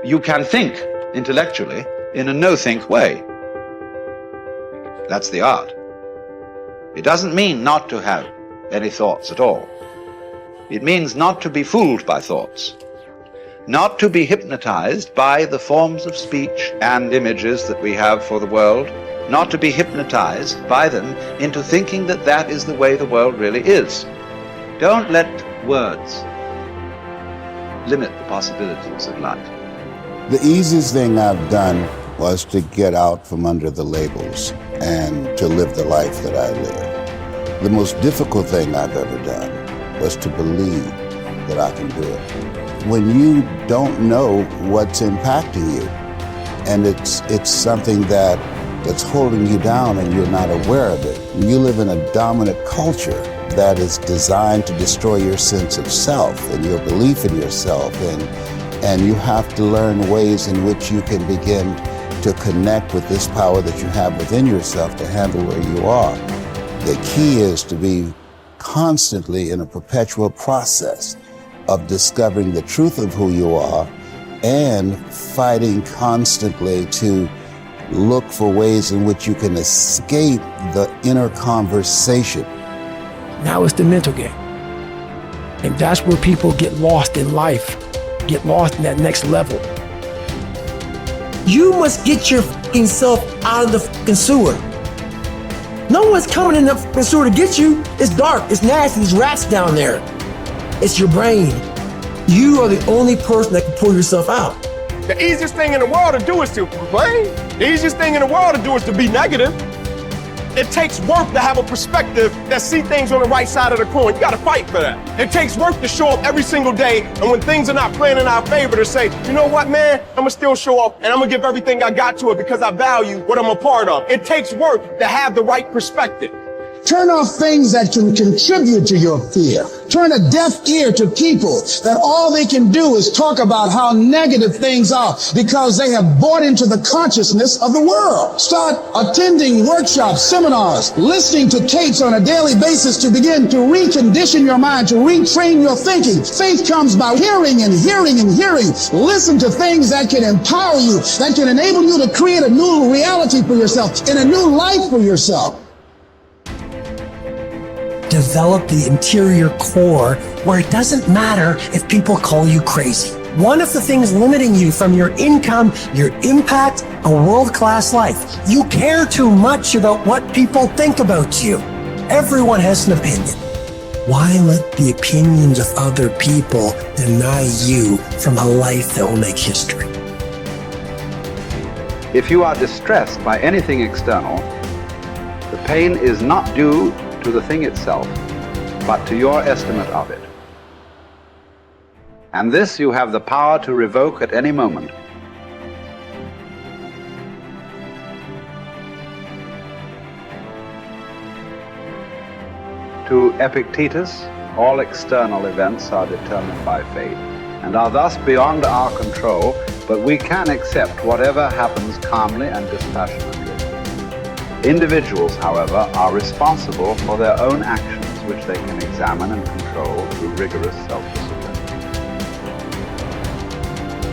You can think intellectually in a no-think way. That's the art. It doesn't mean not to have any thoughts at all. It means not to be fooled by thoughts, not to be hypnotized by the forms of speech and images that we have for the world, not to be hypnotized by them into thinking that that is the way the world really is. Don't let words limit the possibilities of life. The easiest thing I've done was to get out from under the labels and to live the life that I live. The most difficult thing I've ever done was to believe that I can do it. When you don't know what's impacting you, and it's something that's holding you down and you're not aware of it. You live in a dominant culture that is designed to destroy your sense of self and your belief in yourself, and you have to learn ways in which you can begin to connect with this power that you have within yourself to handle where you are. The key is to be constantly in a perpetual process of discovering the truth of who you are and fighting constantly to look for ways in which you can escape the inner conversation. Now it's the mental game. And that's where people get lost in life, get lost in that next level. You must get your fucking self out of the fucking sewer. No one's coming in the fucking sewer to get you. It's dark, it's nasty, there's rats down there. It's your brain. You are the only person that can pull yourself out. The easiest thing in the world to do is to complain. The easiest thing in the world to do is to be negative. It takes work to have a perspective that see things on the right side of the coin. You gotta fight for that. It takes work to show up every single day, and when things are not playing in our favor, to say, you know what, man, I'm gonna still show up, and I'm gonna give everything I got to it because I value what I'm a part of. It takes work to have the right perspective. Turn off things that can contribute to your fear. Turn a deaf ear to people that all they can do is talk about how negative things are because they have bought into the consciousness of the world. Start attending workshops, seminars, listening to tapes on a daily basis to begin to recondition your mind, to retrain your thinking. Faith comes by hearing and hearing and hearing. Listen to things that can empower you, that can enable you to create a new reality for yourself and a new life for yourself. Develop the interior core where it doesn't matter if people call you crazy. One of the things limiting you from your income, your impact, a world-class life, you care too much about what people think about you. Everyone has an opinion. Why let the opinions of other people deny you from a life that will make history? If you are distressed by anything external, the pain is not due to the thing itself, but to your estimate of it. And this you have the power to revoke at any moment. To Epictetus, all external events are determined by fate and are thus beyond our control, but we can accept whatever happens calmly and dispassionately. Individuals, however, are responsible for their own actions, which they can examine and control through rigorous self-discipline.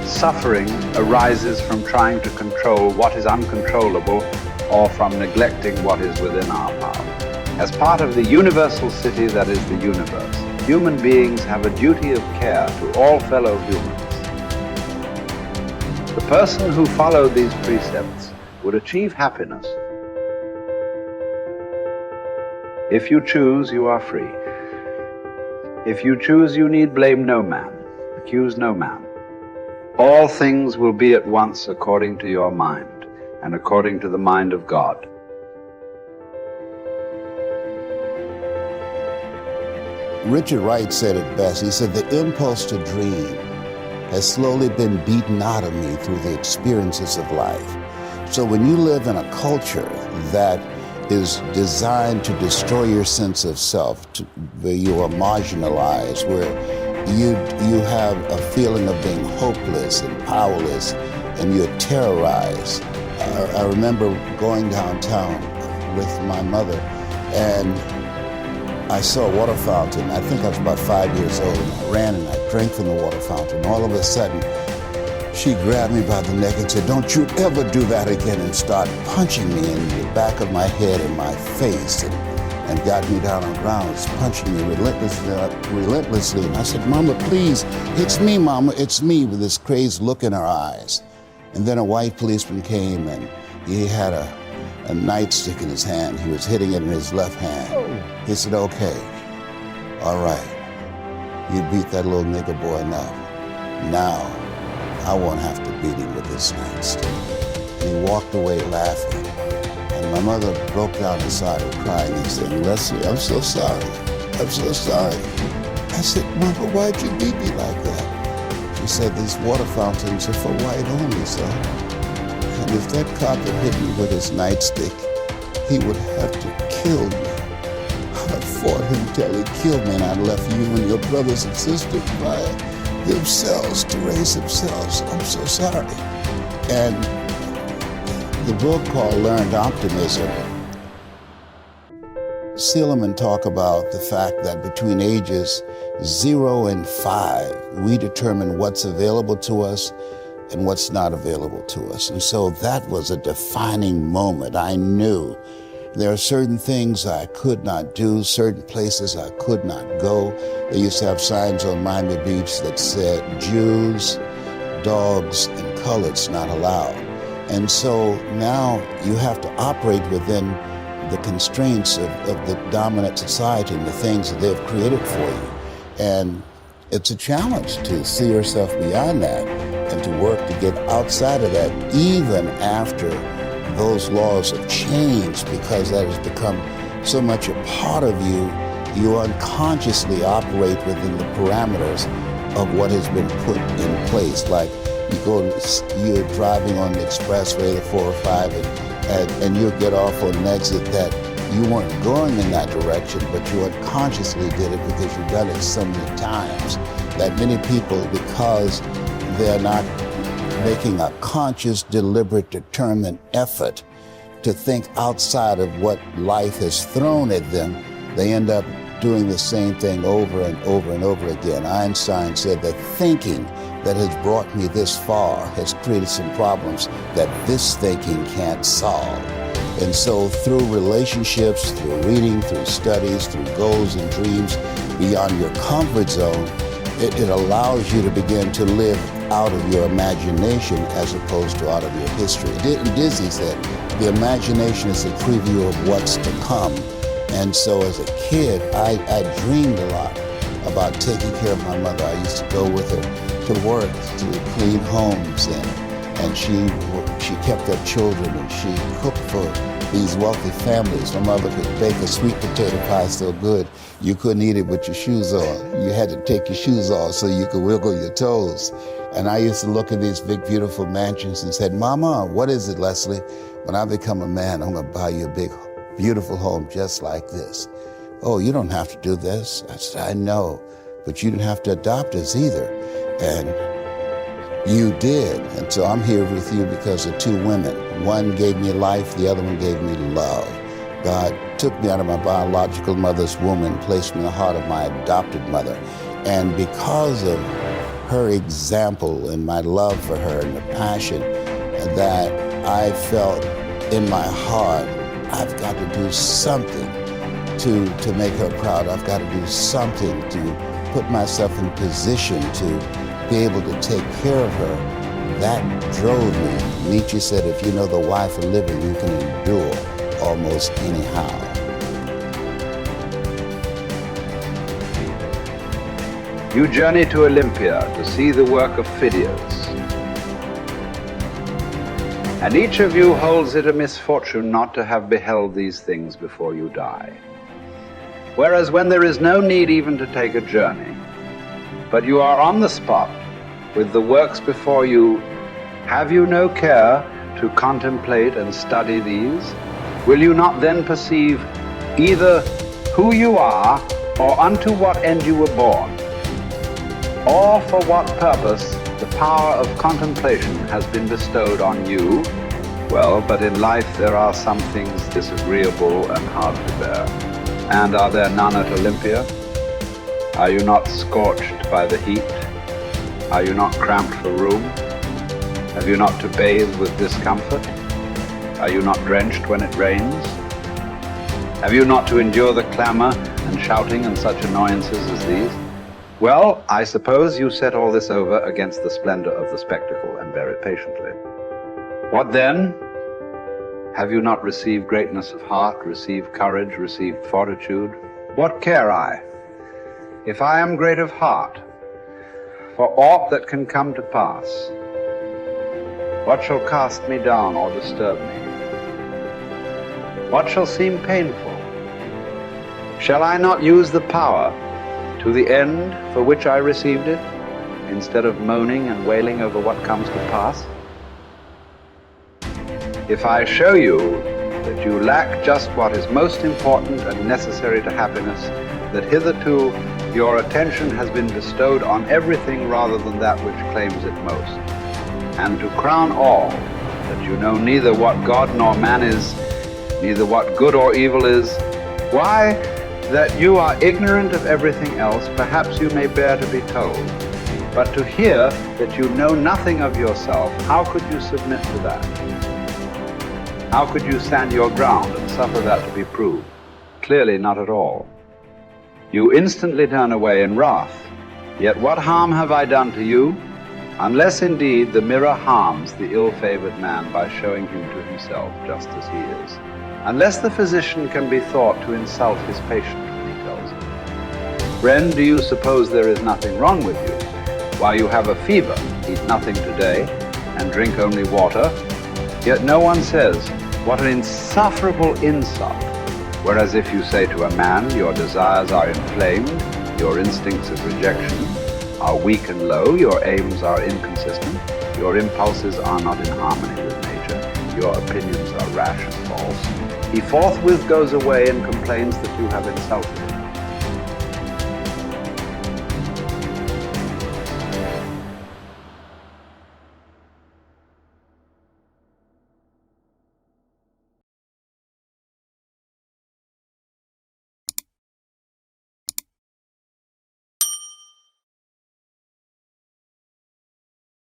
Suffering arises from trying to control what is uncontrollable or from neglecting what is within our power. As part of the universal city that is the universe, human beings have a duty of care to all fellow humans. The person who followed these precepts would achieve happiness. If you choose, you are free. If you choose, you need blame no man, accuse no man. All things will be at once according to your mind and according to the mind of God. Richard Wright said it best. He said, the impulse to dream has slowly been beaten out of me through the experiences of life. So when you live in a culture that is designed to destroy your sense of self, where you are marginalized, where you have a feeling of being hopeless and powerless, and you're terrorized. I remember going downtown with my mother, and I saw a water fountain. I think I was about 5 years old, and I ran and I drank from the water fountain. All of a sudden, She grabbed me by the neck and said, "Don't you ever do that again," and started punching me in the back of my head and my face, and got me down on the ground, was punching me relentlessly. And I said, "Mama, please, it's me, Mama, it's me," with this crazed look in her eyes. And then a white policeman came, and he had a nightstick in his hand. He was hitting it in his left hand. He said, "Okay, all right, you beat that little nigger boy enough. Now, I won't have to beat him with this nightstick." And he walked away laughing. And my mother broke down and started crying and saying, "Leslie, I'm so sorry. I'm so sorry." I said, "Mama, why'd you beat me like that?" She said, "These water fountains are for white only, son. And if that cop had hit me with his nightstick, he would have to kill me. I fought him till he killed me, and I left you and your brothers and sisters by themselves to raise themselves. I'm so sorry." And the book called Learned Optimism, Seligman talk about the fact that between ages 0 and 5, we determine what's available to us and what's not available to us. And so that was a defining moment. I knew there are certain things I could not do, certain places I could not go. They used to have signs on Miami Beach that said, "Jews, dogs, and coloreds not allowed." And so now you have to operate within the constraints of the dominant society and the things that they've created for you. And it's a challenge to see yourself beyond that and to work to get outside of that, even after those laws have changed, because that has become so much a part of you. You unconsciously operate within the parameters of what has been put in place. Like you're driving on the expressway, the 405, and you'll get off on an exit that you weren't going in that direction, but you unconsciously did it because you've done it so many times that many people, because they're not making a conscious, deliberate, determined effort to think outside of what life has thrown at them, they end up doing the same thing over and over and over again. Einstein said that thinking that has brought me this far has created some problems that this thinking can't solve. And so through relationships, through reading, through studies, through goals and dreams beyond your comfort zone, it allows you to begin to live out of your imagination as opposed to out of your history. Disney said, the imagination is a preview of what's to come. And so as a kid, I dreamed a lot about taking care of my mother. I used to go with her to work, to clean homes, and she kept up children, and she cooked for these wealthy families. My mother could bake a sweet potato pie so good you couldn't eat it with your shoes on. You had to take your shoes off so you could wiggle your toes. And I used to look at these big, beautiful mansions and said, "Mama, what is it, Leslie? When I become a man, I'm gonna buy you a big, beautiful home just like this." "Oh, you don't have to do this." I said, "I know, but you didn't have to adopt us either." And you did. And so I'm here with you because of two women. One gave me life, the other one gave me love. God took me out of my biological mother's womb and placed me in the heart of my adopted mother. And because of her example and my love for her and the passion that I felt in my heart, I've got to do something to make her proud. I've got to do something to put myself in position to be able to take care of her. That drove me. Nietzsche said, if you know the why for living, you can endure almost anyhow. You journey to Olympia to see the work of Phidias. And each of you holds it a misfortune not to have beheld these things before you die. Whereas when there is no need even to take a journey, but you are on the spot with the works before you, have you no care to contemplate and study these? Will you not then perceive either who you are or unto what end you were born, or for what purpose the power of contemplation has been bestowed on you? Well, but in life there are some things disagreeable and hard to bear. And are there none at Olympia? Are you not scorched by the heat? Are you not cramped for room? Have you not to bathe with discomfort? Are you not drenched when it rains? Have you not to endure the clamor and shouting and such annoyances as these? Well, I suppose you set all this over against the splendor of the spectacle and bear it patiently. What then? Have you not received greatness of heart, received courage, received fortitude? What care I, if I am great of heart, for aught that can come to pass? What shall cast me down or disturb me? What shall seem painful? Shall I not use the power to the end for which I received it, instead of moaning and wailing over what comes to pass? If I show you that you lack just what is most important and necessary to happiness, that hitherto your attention has been bestowed on everything rather than that which claims it most, and to crown all, that you know neither what God nor man is, neither what good or evil is, why, that you are ignorant of everything else, perhaps you may bear to be told. But to hear that you know nothing of yourself, how could you submit to that? How could you stand your ground and suffer that to be proved? Clearly not at all. You instantly turn away in wrath. Yet what harm have I done to you? Unless indeed the mirror harms the ill-favored man by showing him to himself just as he is. Unless the physician can be thought to insult his patient when he tells him, friend, do you suppose there is nothing wrong with you? While you have a fever, eat nothing today, and drink only water, yet no one says, what an insufferable insult. Whereas if you say to a man, your desires are inflamed, your instincts of rejection are weak and low, your aims are inconsistent, your impulses are not in harmony with nature, your opinions are rash and false, he forthwith goes away and complains that you have insulted him.